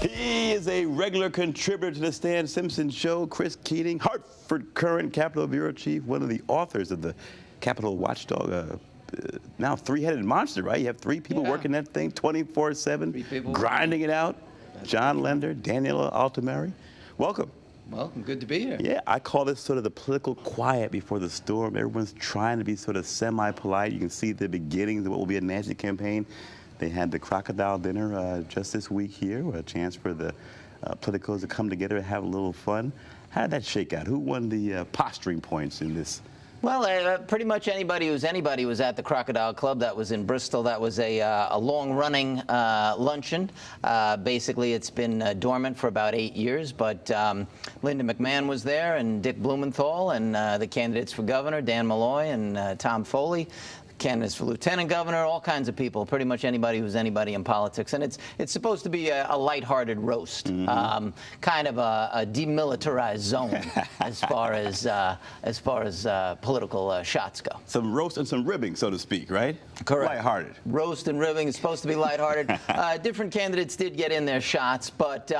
He is a regular contributor to the Stan Simpson Show. Chris Keating, Hartford Current Capitol Bureau Chief, one of the authors of the Capitol Watchdog. Now three-headed monster, right? You have three people working that thing 24/7, grinding it out. John Lender, Daniela Altamari. Welcome. Welcome. Good to be here. Yeah, I call this sort of the political quiet before the storm. Everyone's trying to be sort of semi-polite. You can see the beginnings of what will be a nasty campaign. They had the crocodile dinner just this week here, a chance for the politicos to come together and have a little fun. How did that shake out? Who won the posturing points in this? Well, pretty much anybody who's anybody was at the Crocodile Club. That was in Bristol. That was a long-running luncheon. Basically, it's been dormant for about 8 years, but Linda McMahon was there, and Dick Blumenthal, and the candidates for governor, Dan Malloy and Tom Foley. Candidates for lieutenant governor, all kinds of people, pretty much anybody who's anybody in politics. And it's supposed to be a lighthearted roast, kind of a demilitarized zone as far as political shots go. Some roast and some ribbing, so to speak, right? Correct. Lighthearted. Roast and ribbing is supposed to be lighthearted. Different candidates did get in their shots, but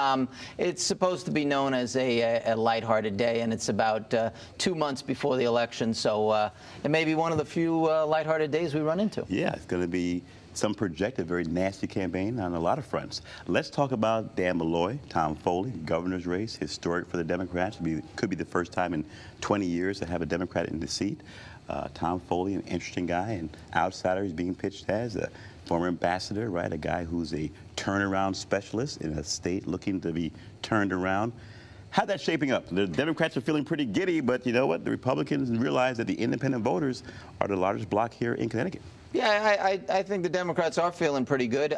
it's supposed to be known as a lighthearted day, and it's about 2 months before the election, so it may be one of the few lighthearted days we run into. Yeah, it's going to be some projected very nasty campaign on a lot of fronts. Let's talk about Dan Malloy, Tom Foley, governor's race, historic for the Democrats. Could be the first time in 20 years to have a Democrat in the seat. Tom Foley, an interesting guy, and outsider, is being pitched as a former ambassador, right? A guy who's a turnaround specialist in a state looking to be turned around. How's that shaping up? The Democrats are feeling pretty giddy, but you know what? The Republicans realize that the independent voters are the largest bloc here in Connecticut. Yeah, I think the Democrats are feeling pretty good.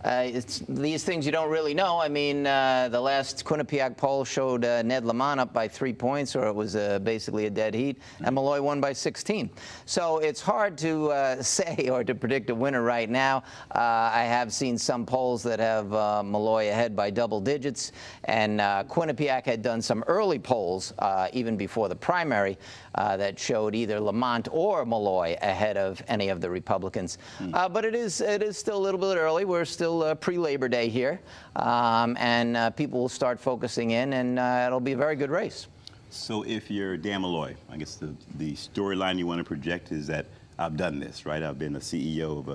It's these things you don't really know. I mean, the last Quinnipiac poll showed Ned Lamont up by 3 points, or it was basically a dead heat, and Malloy won by 16. So it's hard to say or to predict a winner right now. I have seen some polls that have Malloy ahead by double digits, and Quinnipiac had done some early polls even before the primary that showed either Lamont or Malloy ahead of any of the Republicans. But it is still a little bit early. We're still pre-Labor Day here, and people will start focusing in, and it'll be a very good race. So if you're Dan Malloy, I guess the storyline you want to project is that I've done this, right? I've been a CEO of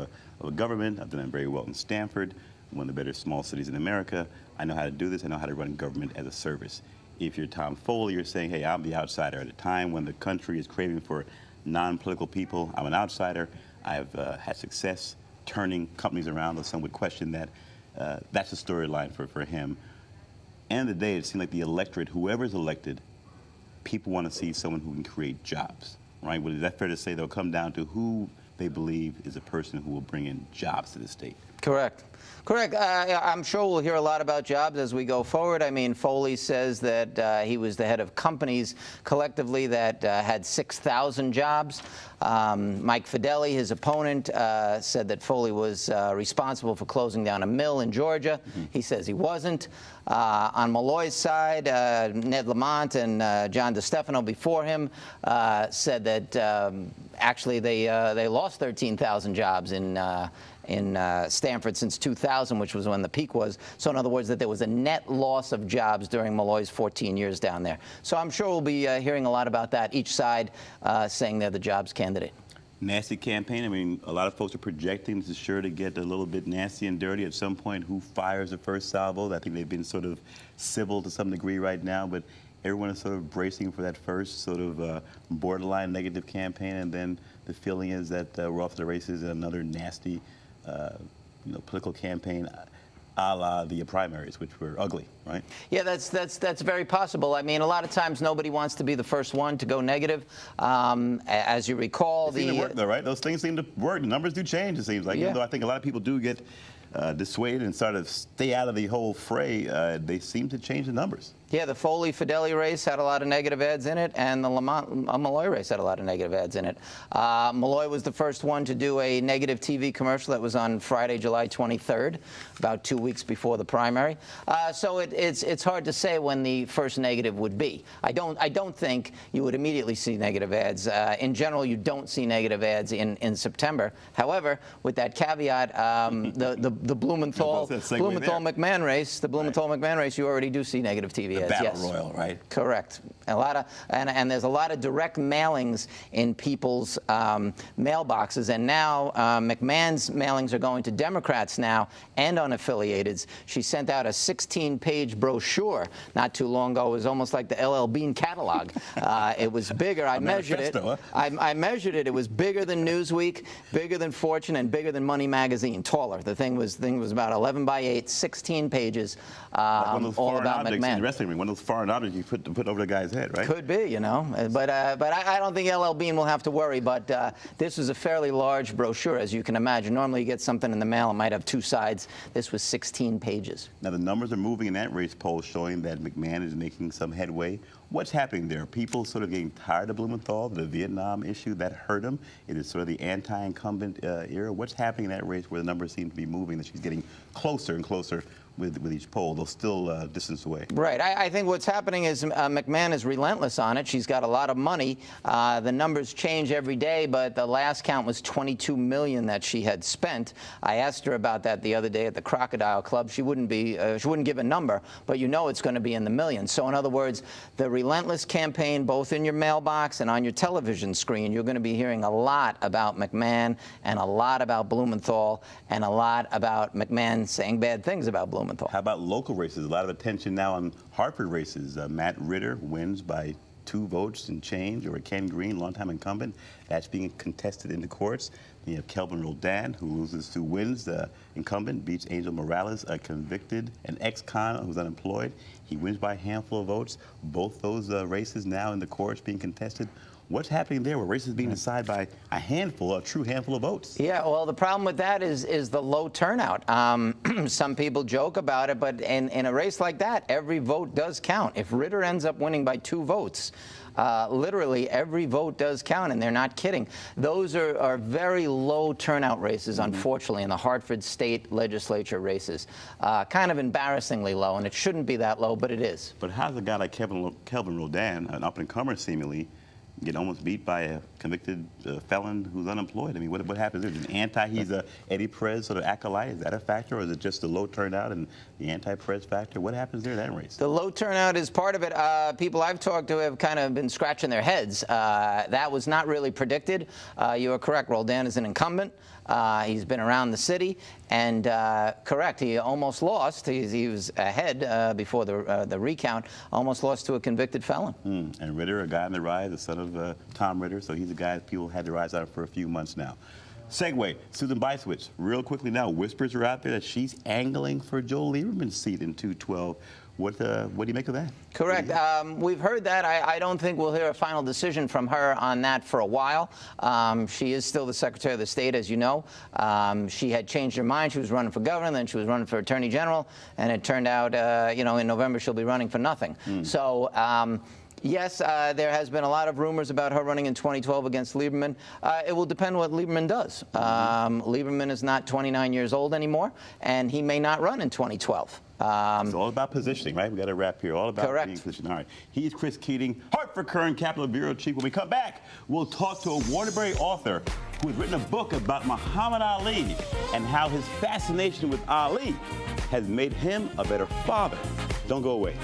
a government. I've done it very well in Stanford, one of the better small cities in America. I know how to do this. I know how to run government as a service. If you're Tom Foley, you're saying, hey, I'm the outsider. At a time when the country is craving for non-political people, I'm an outsider. I've had success turning companies around, though some would question that. That's the storyline for him. End of the day, it seems like the electorate, whoever's elected, people want to see someone who can create jobs, right? Well, is that fair to say they'll come down to who they believe is a person who will bring in jobs to the state? Correct. I'm sure we'll hear a lot about jobs as we go forward. I mean, Foley says that he was the head of companies collectively that had 6,000 jobs. Mike Fedeli, his opponent, said that Foley was responsible for closing down a mill in Georgia. He says he wasn't. On Malloy's side, Ned Lamont and John DeStefano before him said that actually they lost 13,000 jobs in Stanford since 2000, which was when the peak was. So in other words, that there was a net loss of jobs during Malloy's 14 years down there. So I'm sure we'll be hearing a lot about that, each side saying they're the jobs candidate. Nasty campaign. I mean, a lot of folks are projecting this is sure to get a little bit nasty and dirty at some point. Who fires the first salvo? I think they've been sort of civil to some degree right now, but everyone is sort of bracing for that first sort of borderline negative campaign, and then the feeling is that we're off to the races in another nasty political campaign a la the primaries, which were ugly, right? Yeah, that's very possible. I mean, a lot of times nobody wants to be the first one to go negative. As you recall, they seem to work though, right? Those things seem to work. The numbers do change, it seems like. Yeah. Even though I think a lot of people do get dissuaded and sort of stay out of the whole fray, they seem to change the numbers. Yeah, the Foley-Fedeli race had a lot of negative ads in it, and the Lamont-Malloy race had a lot of negative ads in it. Malloy was the first one to do a negative TV commercial that was on Friday, July 23rd, about 2 weeks before the primary. So it's hard to say when the first negative would be. I don't think you would immediately see negative ads. In general, you don't see negative ads in September. However, with that caveat, Blumenthal That's a segue there. McMahon race. The Blumenthal McMahon race, you already do see negative TV ads. Battle Yes. Royal, right? Correct. A lot of and there's a lot of direct mailings in people's mailboxes, and now McMahon's mailings are going to Democrats now and unaffiliateds. She sent out a 16-page brochure not too long ago. It was almost like the LL Bean catalog. It was bigger. I measured it. Huh? I measured it. It was bigger than Newsweek, bigger than Fortune, and bigger than Money Magazine. Taller. The thing was about 11 by 8, 16 pages. All about McMahon. In wrestling ring, one of those foreign objects you put over the guy's head, right? Could be, you know, but I don't think LL Bean will have to worry. But this was a fairly large brochure, as you can imagine. Normally, you get something in the mail, it might have 2 sides. This was 16 pages. Now the numbers are moving in that race poll, showing that McMahon is making some headway. What's happening there? Are people sort of getting tired of Blumenthal, the Vietnam issue that hurt him? It is sort of the anti-incumbent era. What's happening in that race where the numbers seem to be moving, that she's getting closer and closer with each poll, though still distance away? Right. I think what's happening is McMahon is relentless on it. She's got a lot of money. The numbers change every day, but the last count was $22 million that she had spent. I asked her about that the other day at the Crocodile Club. She wouldn't give a number, but you know it's going to be in the millions. So in other words, the relentless campaign, both in your mailbox and on your television screen, you're going to be hearing a lot about McMahon and a lot about Blumenthal and a lot about McMahon saying bad things about Blumenthal. How about local races? A lot of attention now on Hartford races. Matt Ritter wins by 2 votes and change over Ken Green, longtime incumbent. That's being contested in the courts. Then you have Kelvin Roldan, who wins the incumbent, beats Angel Morales, a convicted, an ex-con who's unemployed. He wins by a handful of votes. Both those races now in the courts being contested. What's happening there where races being decided by a true handful of votes? Yeah, well, the problem with that is the low turnout. Some people joke about it, but in a race like that, every vote does count. If Ritter ends up winning by 2 votes, literally every vote does count, and they're not kidding. Those are very low turnout races, unfortunately, in the Hartford state legislature races. Kind of embarrassingly low, and it shouldn't be that low, but it is. But how's a guy like Kelvin Roldan, an up-and-comer seemingly, get almost beat by a convicted felon who's unemployed? I mean, what happens there? He's a Eddie Perez sort of acolyte. Is that a factor, or is it just the low turnout and the anti-Perez factor? What happens there in that race? The low turnout is part of it. People I've talked to have kind of been scratching their heads. That was not really predicted. You are correct. Roldan is an incumbent. He's been around the city, and correct, he almost lost. He was ahead before the recount, almost lost to a convicted felon. And Ritter, a guy on the rise, the son of Tom Ritter, so he's a guy that people had their eyes on for a few months now. Segue, Susan Bysiewicz, real quickly now, whispers are out there that she's angling for Joel Lieberman's seat in 212. What do you make of that? Correct. We've heard that. I don't think we'll hear a final decision from her on that for a while. She is still the Secretary of the State, as you know. She had changed her mind. She was running for governor, then she was running for Attorney General, and it turned out, in November she'll be running for nothing. So. Yes, there has been a lot of rumors about her running in 2012 against Lieberman. It will depend what Lieberman does. Lieberman is not 29 years old anymore, and he may not run in 2012. It's all about positioning, right? We got to wrap here. All about correct. being positioned. All right. He's Chris Keating, Hartford Kern Capitol Bureau Chief. When we come back, we'll talk to a Waterbury author who has written a book about Muhammad Ali and how his fascination with Ali has made him a better father. Don't go away.